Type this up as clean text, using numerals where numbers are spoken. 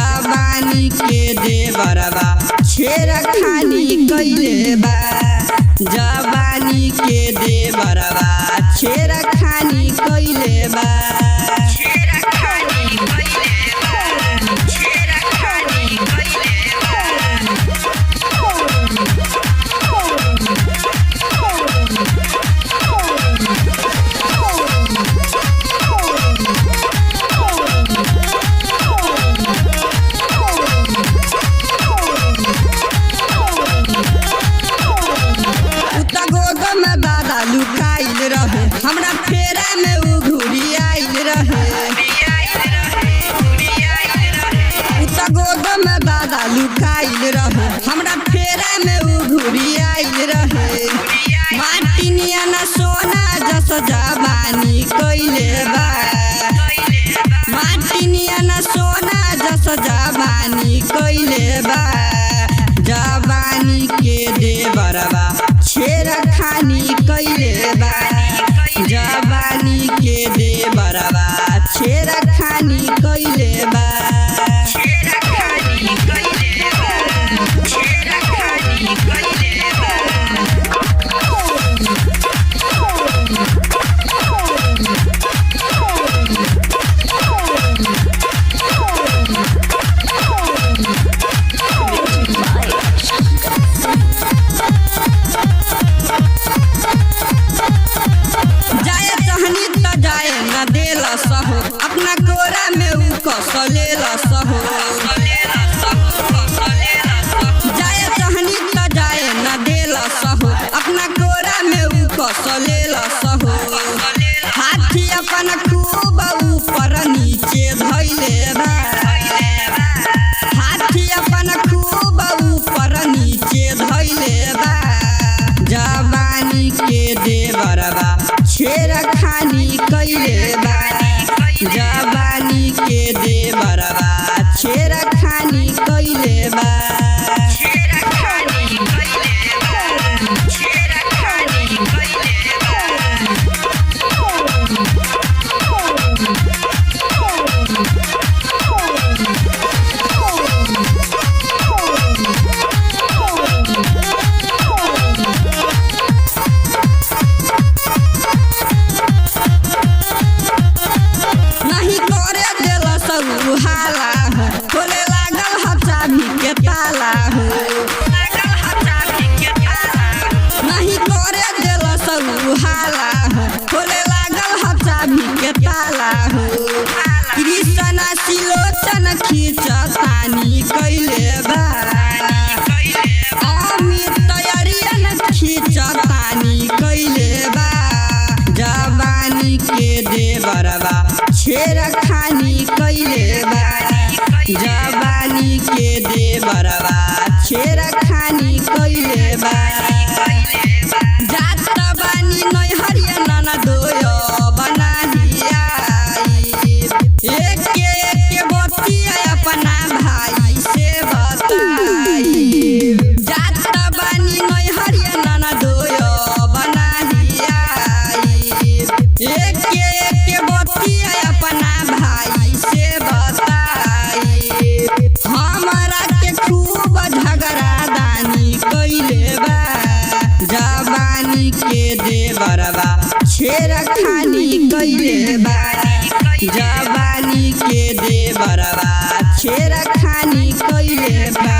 जवानी के देवरवा छेड़खानी कइले बा। जवानी के देवरवा छेड़खानी कइले बा। लुकाइल रहे हमरा फेरा में उ घुरी आइल रहे। उता गोद में दादा लुकाइल रहे हमरा फेरा में उ घुरी आइल रहे। माटी नियन सोना जस जवानी कइले बा। माटी नियन सोना जस जवानी कइले बा। जवानी के देवरवा छेड़खानी कइले बा। जवानी के देवरवा छेड़खानी कइले बा। सहो अपना कोरा में उ कसलेला सहो। जाए टहनी त जाए न देला सहो अपना कोरा में उ कसलेला सहो। हाथी अपन खूब ऊपर नीचे धइले बा। हाथी अपन खूब ऊपर नीचे धइले बा। जवानी के देवरवा छेड़खानी कइले बा। जवानी के देवरवा छेड़खानी कइले बा। हाला खोले लागल ह चाबी के ताला हो। नहीं करे देल सब हाला खोले लागल ह चाबी के ताला हो। कृष्णा सिलोचन खींचतानी कइले बा। अमित तैयारियन खींचतानी कइले बा। जवानी के देवरवा छेड़खानी कइले बा। जवानी के देवरवा छेड़खानी कइले बा। जात बानी नैहरिया नाना दोयो बना दिया। एक बतिया अपना भाई से बताई। जात बानी नैहरिया नाना दोयो बना दिया। एक बतिया अपना भाई से बताई। हमारा के खूब झगड़ा दानी कइले बा। जवानी के देवरवा छेड़खानी कइले बा। जवानी के देवरवा छेड़खानी कइले बा।